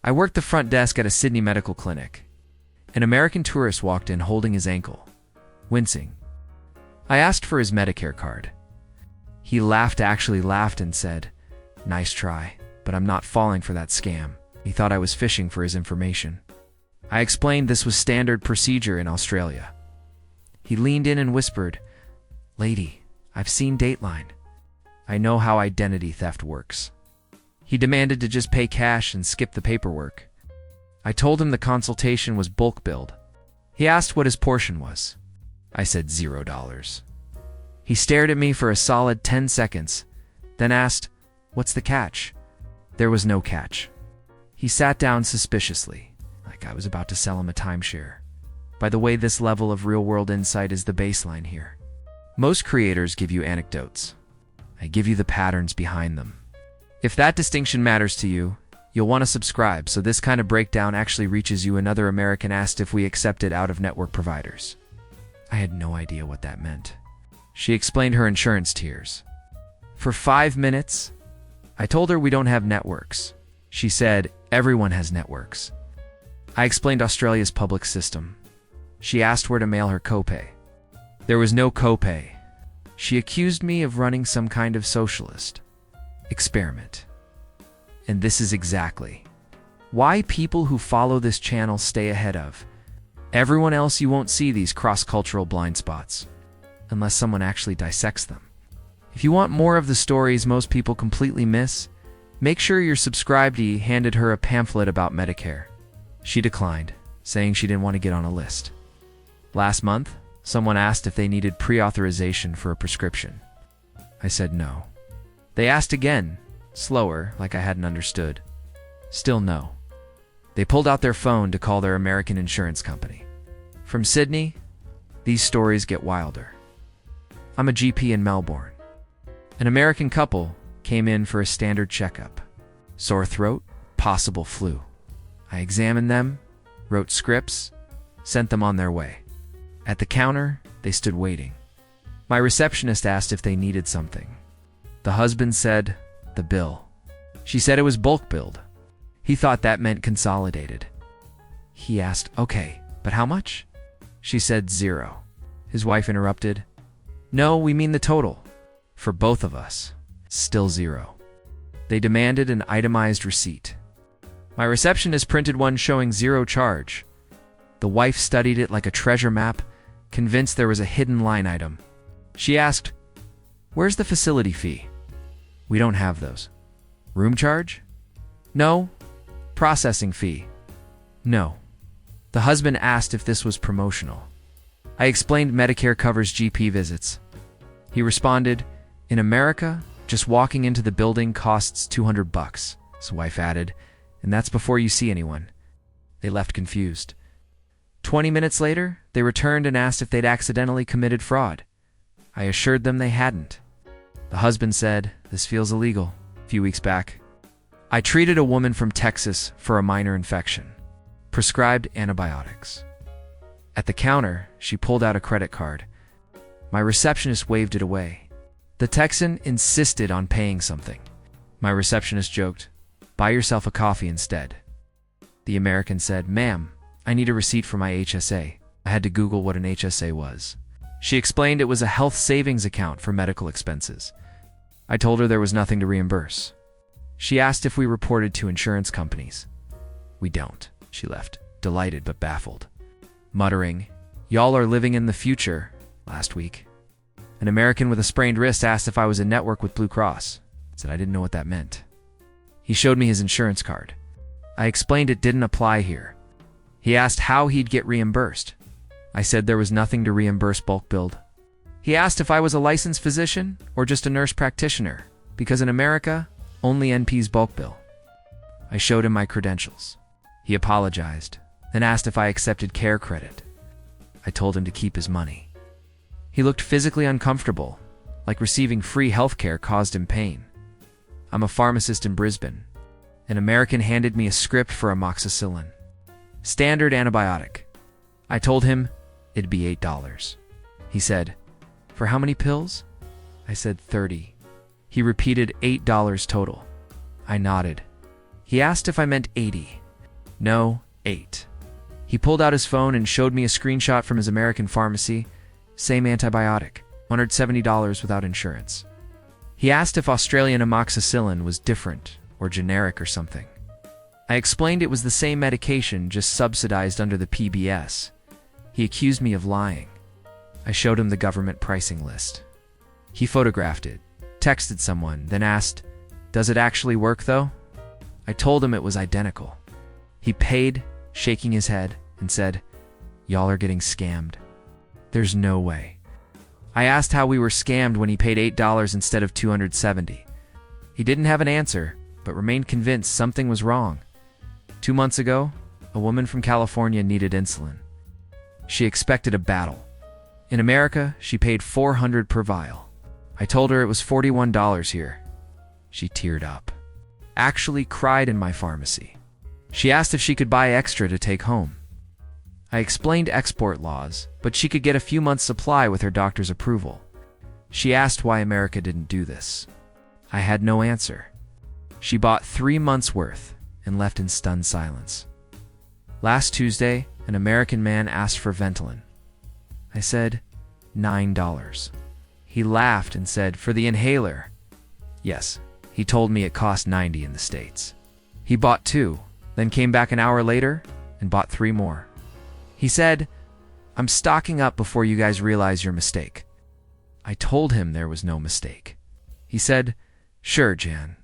I worked the front desk at a Sydney medical clinic. An American tourist walked in holding his ankle, wincing. I asked for his Medicare card. He actually laughed and said, "Nice try, but I'm not falling for that scam." He thought I was fishing for his information. I explained this was standard procedure in Australia. He leaned in and whispered, "Lady, I've seen Dateline. I know how identity theft works." He demanded to just pay cash and skip the paperwork. I told him the consultation was bulk billed. He asked what his portion was. I said $0. He stared at me for a solid 10 seconds, then asked, "What's the catch?" There was no catch. He sat down suspiciously, like I was about to sell him a timeshare. By the way, this level of real-world insight is the baseline here. Most creators give you anecdotes. I give you the patterns behind them. If that distinction matters to you, you'll want to subscribe so this kind of breakdown actually reaches you. Another American asked if we accepted out-of-network providers. I had no idea what that meant. She explained her insurance tiers. For 5 minutes, I told her we don't have networks. She said, "Everyone has networks." I explained Australia's public system. She asked where to mail her copay. There was no copay. She accused me of running some kind of socialist experiment. And this is exactly why people who follow this channel stay ahead of everyone else. You won't see these cross-cultural blind spots unless someone actually dissects them. If you want more of the stories most people completely miss, make sure you're subscribed. He handed her a pamphlet about Medicare. She declined, saying she didn't want to get on a list. Last month, someone asked if they needed pre-authorization for a prescription. I said no. They asked again, slower, like I hadn't understood. Still no. They pulled out their phone to call their American insurance company. From Sydney, these stories get wilder. I'm a GP in Melbourne. An American couple came in for a standard checkup. Sore throat, possible flu. I examined them, wrote scripts, sent them on their way. At the counter, they stood waiting. My receptionist asked if they needed something. The husband said, "The bill." She said it was bulk billed. He thought that meant consolidated. He asked, "Okay, but how much?" She said 0. His wife interrupted, "No, we mean the total. For both of us." Still 0. They demanded an itemized receipt. My receptionist printed one showing 0 charge. The wife studied it like a treasure map, convinced there was a hidden line item. She asked, "Where's the facility fee?" "We don't have those." "Room charge?" "No." "Processing fee?" "No." The husband asked if this was promotional. I explained Medicare covers GP visits. He responded, "In America, just walking into the building costs $200. His wife added, "And that's before you see anyone." They left confused. 20 minutes later, they returned and asked if they'd accidentally committed fraud. I assured them they hadn't. The husband said, "This feels illegal." A few weeks back, I treated a woman from Texas for a minor infection. Prescribed antibiotics. At the counter, she pulled out a credit card. My receptionist waved it away. The Texan insisted on paying something. My receptionist joked, "Buy yourself a coffee instead." The American said, "Ma'am, I need a receipt for my HSA." I had to Google what an HSA was. She explained it was a health savings account for medical expenses. I told her there was nothing to reimburse. She asked if we reported to insurance companies. "We don't." She left, delighted but baffled, muttering, "Y'all are living in the future." Last week, an American with a sprained wrist asked if I was in network with Blue Cross. I said I didn't know what that meant. He showed me his insurance card. I explained it didn't apply here. He asked how he'd get reimbursed. I said there was nothing to reimburse bulk billed. He asked if I was a licensed physician or just a nurse practitioner, because in America, only NPs bulk bill. I showed him my credentials. He apologized, then asked if I accepted care credit. I told him to keep his money. He looked physically uncomfortable, like receiving free healthcare caused him pain. I'm a pharmacist in Brisbane. An American handed me a script for amoxicillin. Standard antibiotic. I told him it'd be $8. He said, "For how many pills?" I said 30. He repeated $8 total. I nodded. He asked if I meant 80. No, 8. He pulled out his phone and showed me a screenshot from his American pharmacy. Same antibiotic, $170 without insurance. He asked if Australian amoxicillin was different or generic or something. I explained it was the same medication, just subsidized under the PBS. He accused me of lying. I showed him the government pricing list. He photographed it, texted someone, then asked, "Does it actually work though?" I told him it was identical. He paid, shaking his head, and said, "Y'all are getting scammed. There's no way." I asked how we were scammed when he paid $8 instead of $270. He didn't have an answer, but remained convinced something was wrong. 2 months ago, a woman from California needed insulin. She expected a battle. In America, she paid $400 per vial. I told her it was $41 here. She teared up. Actually cried in my pharmacy. She asked if she could buy extra to take home. I explained export laws, but she could get a few months' supply with her doctor's approval. She asked why America didn't do this. I had no answer. She bought 3 months' worth and left in stunned silence. Last Tuesday, an American man asked for Ventolin. I said, $9. He laughed and said, "For the inhaler." Yes, he told me it cost $90 in the States. He bought 2, then came back an hour later and bought 3 more. He said, "I'm stocking up before you guys realize your mistake." I told him there was no mistake. He said, "Sure, Jan,"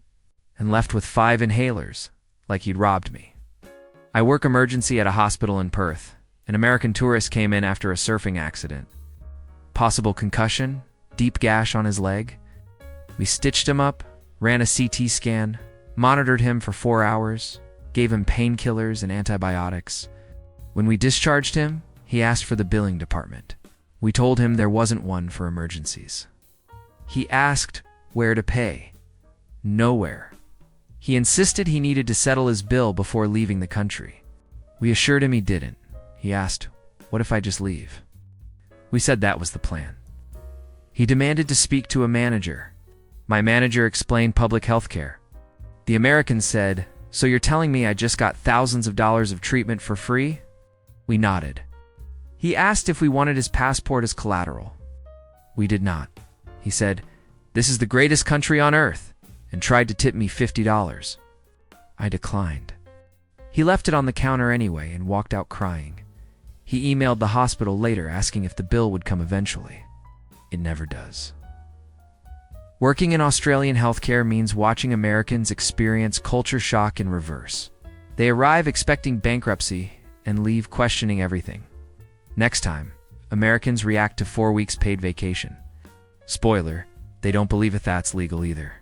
and left with 5 inhalers, like he'd robbed me. I work emergency at a hospital in Perth. An American tourist came in after a surfing accident. Possible concussion, deep gash on his leg. We stitched him up, ran a CT scan, monitored him for 4 hours, gave him painkillers and antibiotics. When we discharged him, he asked for the billing department. We told him there wasn't one for emergencies. He asked where to pay. Nowhere. He insisted he needed to settle his bill before leaving the country. We assured him he didn't. He asked, "What if I just leave?" We said that was the plan. He demanded to speak to a manager. My manager explained public health care. The American said, "So you're telling me I just got thousands of dollars of treatment for free?" We nodded. He asked if we wanted his passport as collateral. We did not. He said, "This is the greatest country on earth," and tried to tip me $50. I declined. He left it on the counter anyway and walked out crying. He emailed the hospital later asking if the bill would come eventually. It never does. Working in Australian healthcare means watching Americans experience culture shock in reverse. They arrive expecting bankruptcy and leave questioning everything. Next time, Americans react to 4 weeks paid vacation. Spoiler, they don't believe if that's legal either.